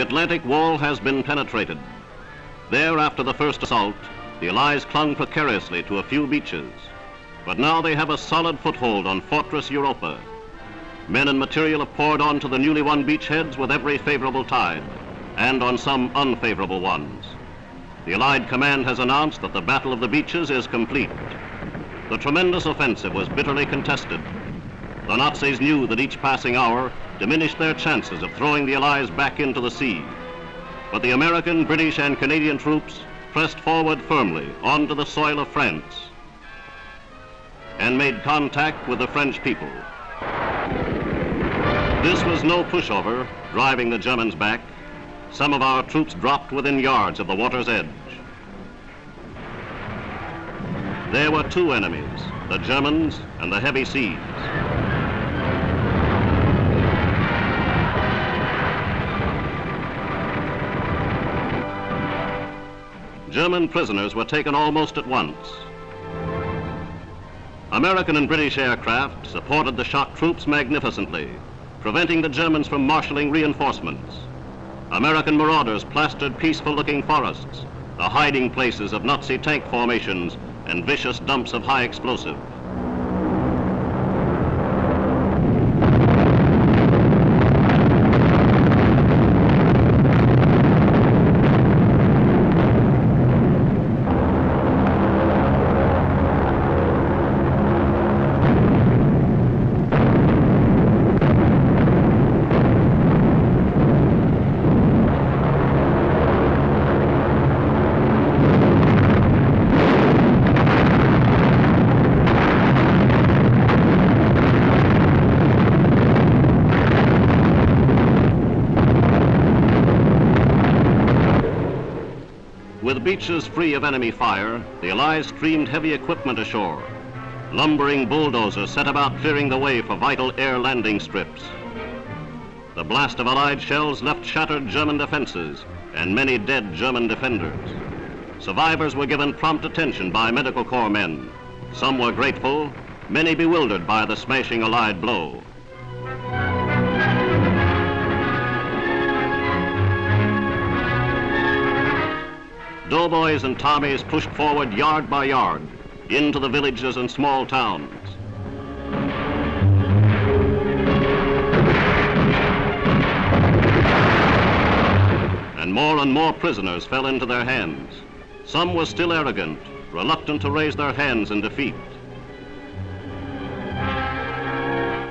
Atlantic wall has been penetrated. There, after the first assault, the Allies clung precariously to a few beaches. But now they have a solid foothold on Fortress Europa. Men and material have poured on to the newly won beachheads with every favorable tide, and on some unfavorable ones. The Allied command has announced that the Battle of the Beaches is complete. The tremendous offensive was bitterly contested. The Nazis knew that each passing hour diminished their chances of throwing the Allies back into the sea. But the American, British, and Canadian troops pressed forward firmly onto the soil of France and made contact with the French people. This was no pushover, driving the Germans back. Some of our troops dropped within yards of the water's edge. There were two enemies, the Germans and the heavy seas. German prisoners were taken almost at once. American and British aircraft supported the shock troops magnificently, preventing the Germans from marshalling reinforcements. American marauders plastered peaceful-looking forests, the hiding places of Nazi tank formations and vicious dumps of high explosive. With beaches free of enemy fire, the Allies streamed heavy equipment ashore. Lumbering bulldozers set about clearing the way for vital air landing strips. The blast of Allied shells left shattered German defenses and many dead German defenders. Survivors were given prompt attention by medical corps men. Some were grateful, many bewildered by the smashing Allied blow. Doughboys and Tommies pushed forward yard by yard into the villages and small towns. And more prisoners fell into their hands. Some were still arrogant, reluctant to raise their hands in defeat.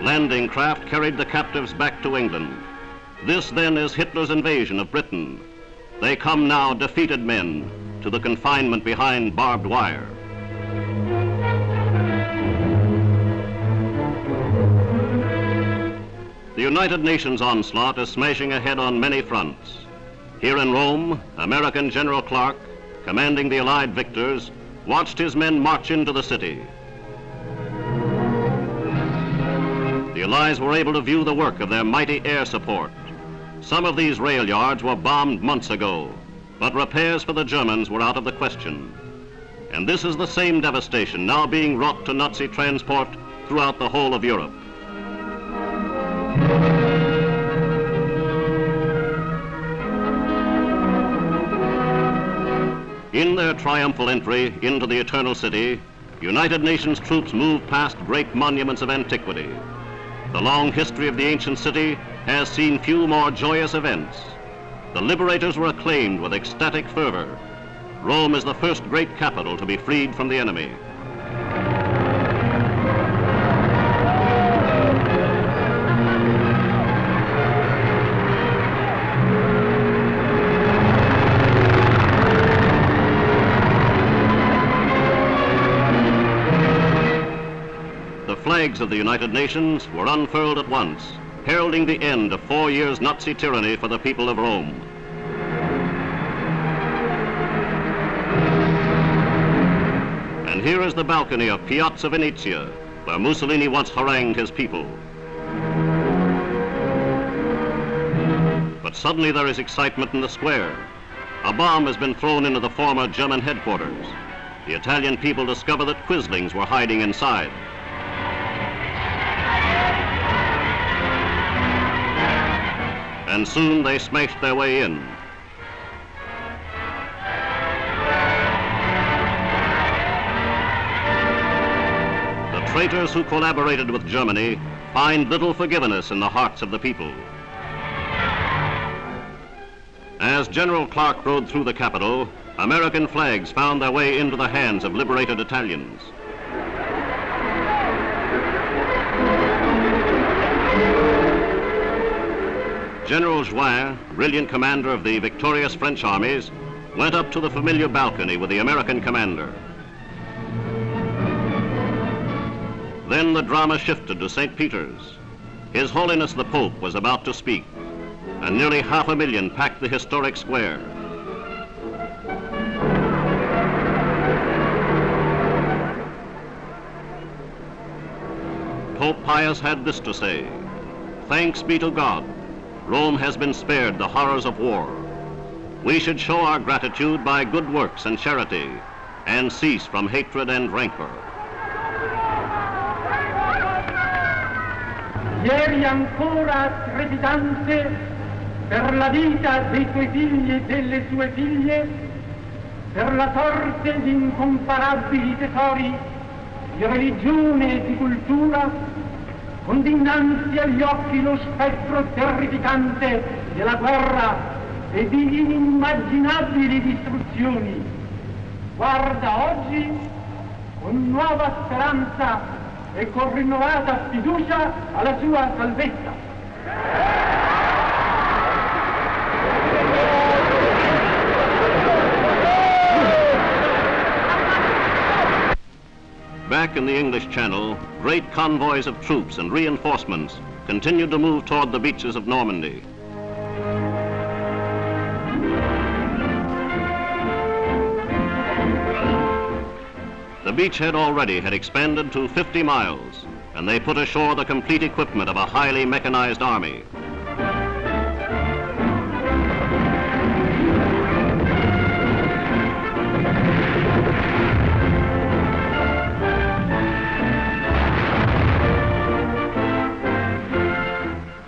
Landing craft carried the captives back to England. This then is Hitler's invasion of Britain. They come now, defeated men, to the confinement behind barbed wire. The United Nations onslaught is smashing ahead on many fronts. Here in Rome, American General Clark, commanding the Allied victors, watched his men march into the city. The Allies were able to view the work of their mighty air support. Some of these rail yards were bombed months ago, but repairs for the Germans were out of the question. And this is the same devastation now being wrought to Nazi transport throughout the whole of Europe. In their triumphal entry into the Eternal City, United Nations troops moved past great monuments of antiquity. The long history of the ancient city has seen few more joyous events. The liberators were acclaimed with ecstatic fervor. Rome is the first great capital to be freed from the enemy. The flags of the United Nations were unfurled at once, heralding the end of 4 years' Nazi tyranny for the people of Rome. And here is the balcony of Piazza Venezia, where Mussolini once harangued his people. But suddenly there is excitement in the square. A bomb has been thrown into the former German headquarters. The Italian people discover that Quislings were hiding inside. and soon they smashed their way in. The traitors who collaborated with Germany find little forgiveness in the hearts of the people. As General Clark rode through the capital, American flags found their way into the hands of liberated Italians. General Join, brilliant commander of the victorious French armies, went up to the familiar balcony with the American commander. Then the drama shifted to St. Peter's. His Holiness the Pope was about to speak, and nearly 500,000 packed the historic square. Pope Pius had this to say: "Thanks be to God, Rome has been spared the horrors of war. We should show our gratitude by good works and charity, and cease from hatred and rancor." Ieri ancora trepidante per la vita dei tuoi figli e delle sue figlie, per la sorte di incomparabili tesori di religione e di cultura, con dinanzi agli occhi lo spettro terrificante della guerra e di inimmaginabili distruzioni. Guarda oggi con nuova speranza e con rinnovata fiducia alla sua salvezza. Back in the English Channel, great convoys of troops and reinforcements continued to move toward the beaches of Normandy. The beachhead already had expanded to 50 miles, and they put ashore the complete equipment of a highly mechanized army.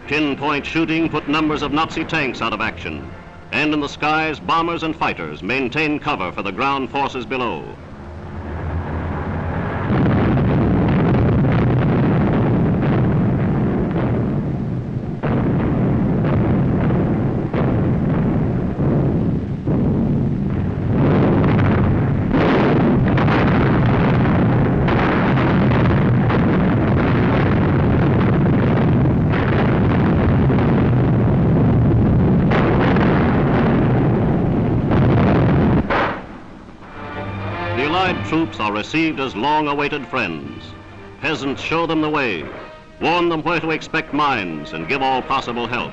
Pinpoint shooting put numbers of Nazi tanks out of action, and in the skies, bombers and fighters maintained cover for the ground forces below. Troops are received as long-awaited friends. Peasants show them the way, warn them where to expect mines, and give all possible help.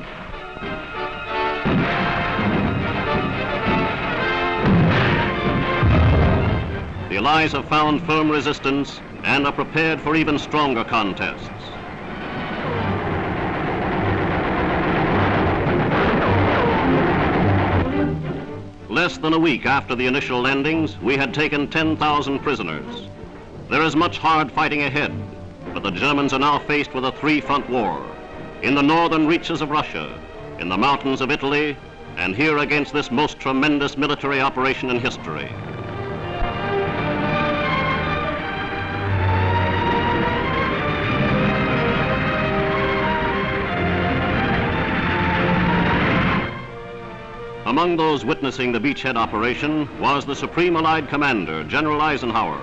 The Allies have found firm resistance and are prepared for even stronger contests. Less than a week after the initial landings, we had taken 10,000 prisoners. There is much hard fighting ahead, but the Germans are now faced with a three-front war: in the northern reaches of Russia, in the mountains of Italy, and here against this most tremendous military operation in history. Among those witnessing the beachhead operation was the Supreme Allied Commander, General Eisenhower.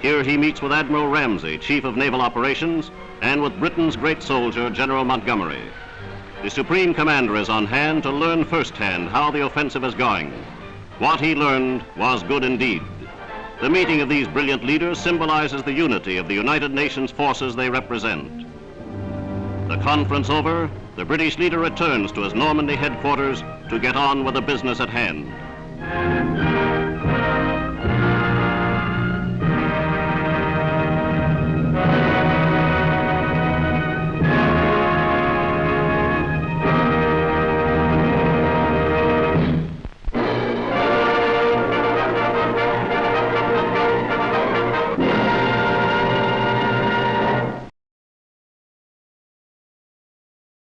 Here he meets with Admiral Ramsey, Chief of Naval Operations, and with Britain's great soldier, General Montgomery. The Supreme Commander is on hand to learn firsthand how the offensive is going. What he learned was good indeed. The meeting of these brilliant leaders symbolizes the unity of the United Nations forces they represent. The conference over, the British leader returns to his Normandy headquarters to get on with the business at hand.